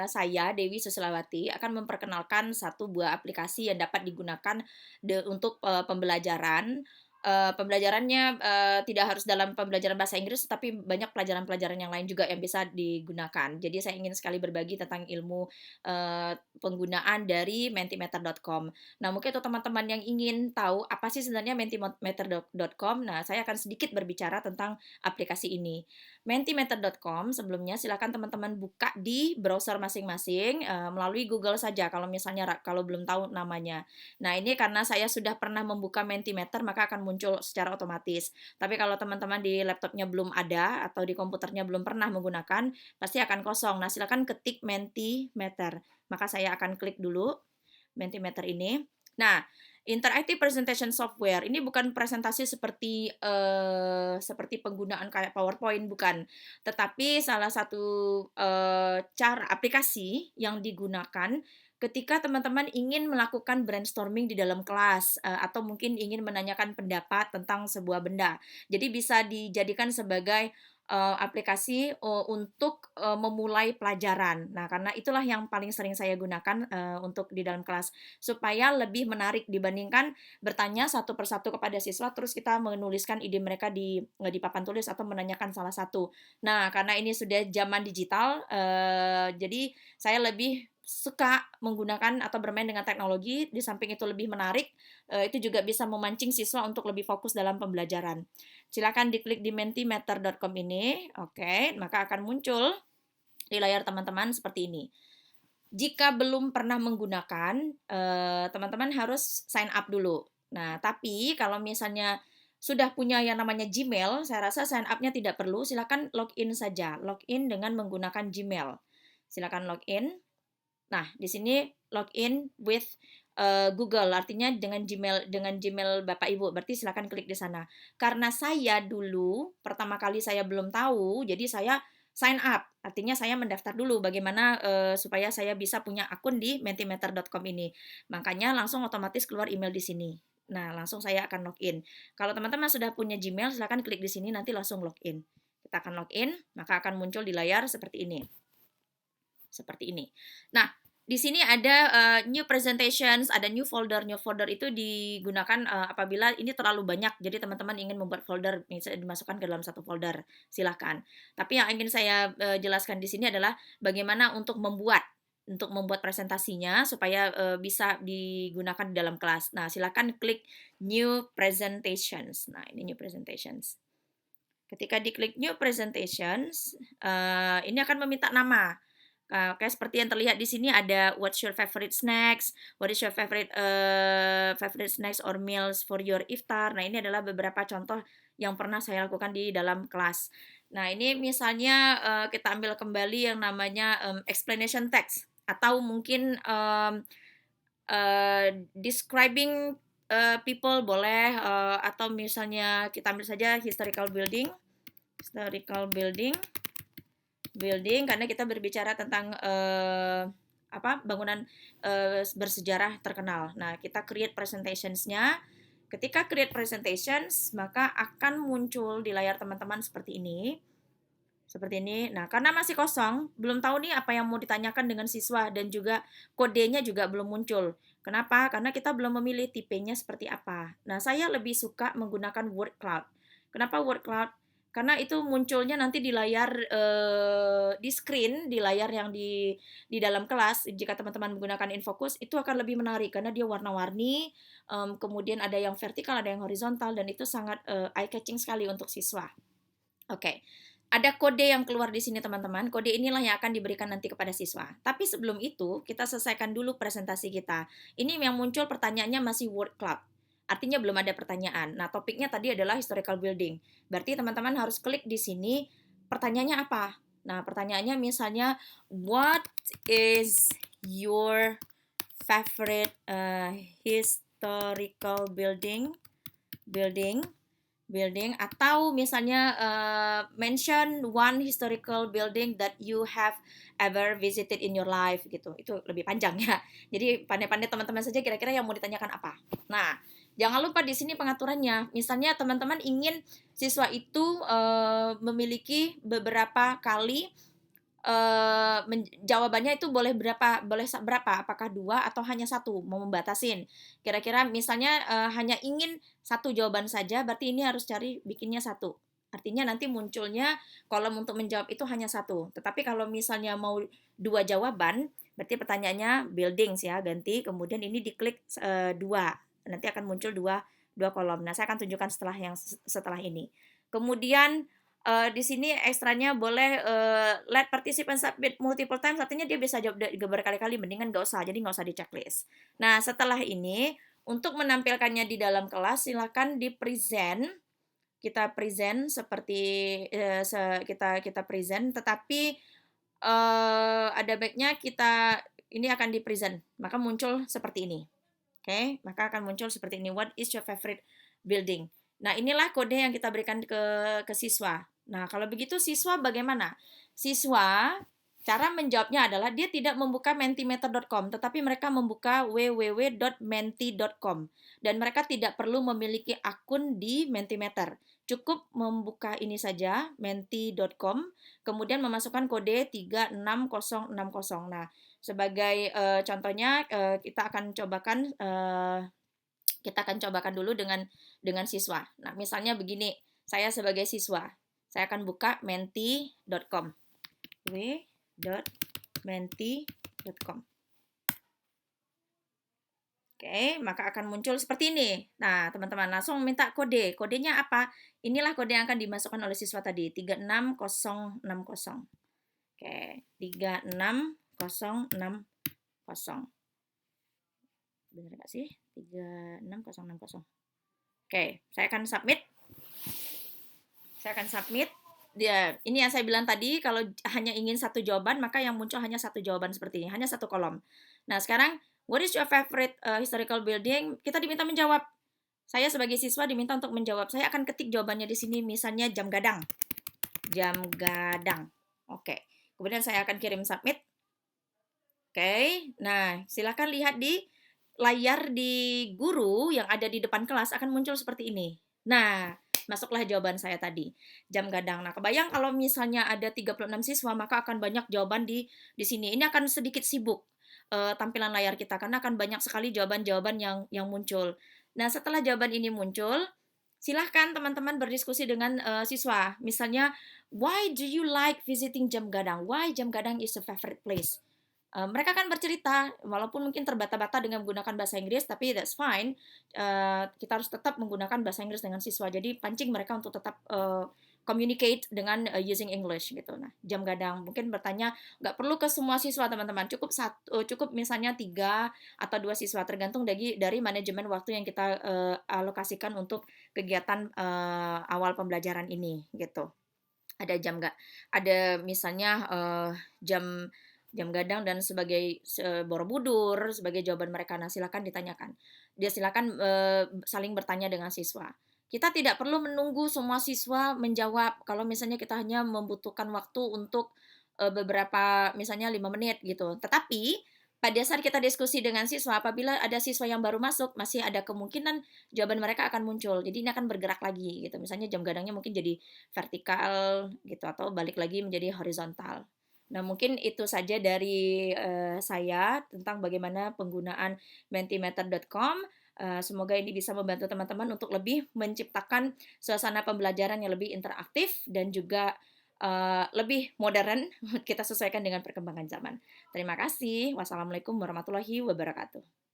saya Dewi Susilawati akan memperkenalkan satu buah aplikasi yang dapat digunakan untuk pembelajaran. Pembelajarannya tidak harus dalam pembelajaran bahasa Inggris, tapi banyak pelajaran-pelajaran yang lain juga yang bisa digunakan. Jadi saya ingin sekali berbagi tentang ilmu penggunaan dari Mentimeter.com. Nah, mungkin untuk teman-teman yang ingin tahu apa sih sebenarnya Mentimeter.com, nah saya akan sedikit berbicara tentang aplikasi ini. Mentimeter.com sebelumnya silakan teman-teman buka di browser masing-masing melalui Google saja kalau misalnya kalau belum tahu namanya. Nah, ini karena saya sudah pernah membuka Mentimeter maka akan muncul secara otomatis. Tapi kalau teman-teman di laptopnya belum ada atau di komputernya belum pernah menggunakan, pasti akan kosong. Nah, silakan ketik Mentimeter. Maka saya akan klik dulu Mentimeter ini. Nah, Interactive Presentation Software ini bukan presentasi seperti penggunaan kayak PowerPoint, bukan. Tetapi salah satu cara aplikasi yang digunakan ketika teman-teman ingin melakukan brainstorming di dalam kelas atau mungkin ingin menanyakan pendapat tentang sebuah benda. Jadi bisa dijadikan sebagai aplikasi untuk memulai pelajaran. Nah, karena itulah yang paling sering saya gunakan untuk di dalam kelas supaya lebih menarik dibandingkan bertanya satu persatu kepada siswa terus kita menuliskan ide mereka di papan tulis atau menanyakan salah satu. Nah, karena ini sudah zaman digital, jadi saya lebih suka menggunakan atau bermain dengan teknologi, di samping itu lebih menarik, itu juga bisa memancing siswa untuk lebih fokus dalam pembelajaran. Silakan diklik di mentimeter.com ini, oke, maka akan muncul di layar teman-teman seperti ini. Jika belum pernah menggunakan, teman-teman harus sign up dulu. Nah, tapi kalau misalnya sudah punya yang namanya Gmail, saya rasa sign up-nya tidak perlu, silakan login saja. Login dengan menggunakan Gmail. Silakan login. Nah, di sini login with Google, artinya dengan Gmail Bapak Ibu. Berarti silakan klik di sana. Karena saya dulu pertama kali saya belum tahu, jadi saya sign up. Artinya saya mendaftar dulu bagaimana supaya saya bisa punya akun di mentimeter.com ini. Makanya langsung otomatis keluar email di sini. Nah, langsung saya akan login. Kalau teman-teman sudah punya Gmail, silakan klik di sini nanti langsung login. Kita akan login, maka akan muncul di layar seperti ini. Seperti ini. Nah, di sini ada new presentations, ada new folder. New folder itu digunakan apabila ini terlalu banyak. Jadi teman-teman ingin membuat folder, bisa dimasukkan ke dalam satu folder. Silahkan. Tapi yang ingin saya jelaskan di sini adalah bagaimana untuk membuat presentasinya supaya bisa digunakan di dalam kelas. Nah, silakan klik new presentations. Nah, ini new presentations. Ketika diklik new presentations, ini akan meminta nama. Kayak seperti yang terlihat di sini ada what's your favorite snacks, what is your favorite snacks or meals for your iftar. Nah, ini adalah beberapa contoh yang pernah saya lakukan di dalam kelas. Nah, ini misalnya kita ambil kembali yang namanya explanation text atau mungkin describing people boleh atau misalnya kita ambil saja historical building karena kita berbicara tentang bangunan bersejarah terkenal. Nah, kita create presentations-nya. Ketika create presentations, maka akan muncul di layar teman-teman seperti ini. Seperti ini. Nah, karena masih kosong, belum tahu nih apa yang mau ditanyakan dengan siswa dan juga kodenya juga belum muncul. Kenapa? Karena kita belum memilih tipenya seperti apa. Nah, saya lebih suka menggunakan word cloud. Kenapa word cloud? Karena itu munculnya nanti di layar di screen, di layar yang di dalam kelas. Jika teman-teman menggunakan InFocus, itu akan lebih menarik karena dia warna-warni, kemudian ada yang vertikal, ada yang horizontal, dan itu sangat eye-catching sekali untuk siswa. Oke. Ada kode yang keluar di sini teman-teman. Kode inilah yang akan diberikan nanti kepada siswa. Tapi sebelum itu, kita selesaikan dulu presentasi kita. Ini yang muncul pertanyaannya masih word cloud. Artinya belum ada pertanyaan. Nah, topiknya tadi adalah historical building. Berarti teman-teman harus klik di sini, pertanyaannya apa? Nah, pertanyaannya misalnya, what is your favorite historical building? Atau misalnya mention one historical building that you have ever visited in your life gitu. Itu lebih panjang ya. Jadi pandai-pandai teman-teman saja kira-kira yang mau ditanyakan apa. Nah, jangan lupa di sini pengaturannya. Misalnya teman-teman ingin siswa itu memiliki beberapa kali jawabannya itu boleh berapa, berapa, apakah 2 atau hanya satu, mau membatasin. Kira-kira misalnya, hanya ingin satu jawaban saja, berarti ini harus cari bikinnya satu. Artinya nanti munculnya kolom untuk menjawab itu hanya satu. Tetapi kalau misalnya mau 2 jawaban, berarti pertanyaannya buildings ya, ganti, kemudian ini diklik 2. Nanti akan muncul dua kolom. Nah, saya akan tunjukkan setelah ini. Kemudian di sini ekstranya boleh, let participant submit multiple times, artinya dia bisa jawab berkali-kali, mendingan nggak usah, jadi nggak usah di-checklist. Nah, setelah ini, untuk menampilkannya di dalam kelas, silakan di-present, kita present seperti, kita present, tetapi, ada baiknya kita ini akan di-present, maka muncul seperti ini. Oke, maka akan muncul seperti ini, "What is your favorite building?" Nah, inilah kode yang kita berikan ke siswa. Nah, kalau begitu siswa bagaimana? Siswa, cara menjawabnya adalah dia tidak membuka mentimeter.com, tetapi mereka membuka www.menti.com. Dan mereka tidak perlu memiliki akun di Mentimeter. Cukup membuka ini saja, menti.com, kemudian memasukkan kode 36060. Nah, sebagai contohnya, kita akan cobakan dulu dengan siswa. Nah, misalnya begini, saya sebagai siswa, saya akan buka menti.com. w.menti.com. Oke, maka akan muncul seperti ini. Nah, teman-teman langsung minta kode. Kodenya apa? Inilah kode yang akan dimasukkan oleh siswa tadi, 36060. Oke, 36060. Benar nggak sih? 36060. Oke, saya akan submit. Ini yang saya bilang tadi, kalau hanya ingin satu jawaban, maka yang muncul hanya satu jawaban seperti ini, hanya satu kolom. Nah, sekarang, what is your favorite historical building? Kita diminta menjawab. Saya sebagai siswa diminta untuk menjawab. Saya akan ketik jawabannya di sini, misalnya jam gadang. Jam gadang. Oke. Kemudian saya akan kirim submit. Oke. Nah, silakan lihat di layar di guru yang ada di depan kelas akan muncul seperti ini. Nah, masuklah jawaban saya tadi, jam gadang. Nah, kebayang kalau misalnya ada 36 siswa, maka akan banyak jawaban di sini. Ini akan sedikit sibuk tampilan layar kita karena akan banyak sekali jawaban-jawaban yang muncul. Nah, setelah jawaban ini muncul, silahkan teman-teman berdiskusi dengan siswa. Misalnya, why do you like visiting Jam Gadang? Why Jam Gadang is a favorite place? Mereka akan bercerita, walaupun mungkin terbata-bata dengan menggunakan bahasa Inggris, tapi that's fine. Kita harus tetap menggunakan bahasa Inggris dengan siswa. Jadi pancing mereka untuk tetap communicate dengan using English gitu. Nah, jam gadang mungkin bertanya, nggak perlu ke semua siswa teman-teman, cukup misalnya 3 atau 2 siswa, tergantung dari manajemen waktu yang kita alokasikan untuk kegiatan awal pembelajaran ini gitu. Ada misalnya jam jam gadang dan sebagai Borobudur sebagai jawaban mereka. Nah, silakan ditanyakan. Silakan saling bertanya dengan siswa. Kita tidak perlu menunggu semua siswa menjawab. Kalau misalnya kita hanya membutuhkan waktu untuk beberapa misalnya 5 menit gitu. Tetapi pada saat kita diskusi dengan siswa, apabila ada siswa yang baru masuk, masih ada kemungkinan jawaban mereka akan muncul. Jadi ini akan bergerak lagi gitu. Misalnya jam gadangnya mungkin jadi vertikal gitu atau balik lagi menjadi horizontal. Nah, mungkin itu saja dari saya tentang bagaimana penggunaan mentimeter.com. Semoga ini bisa membantu teman-teman untuk lebih menciptakan suasana pembelajaran yang lebih interaktif dan juga lebih modern. Kita sesuaikan dengan perkembangan zaman. Terima kasih. Wassalamualaikum warahmatullahi wabarakatuh.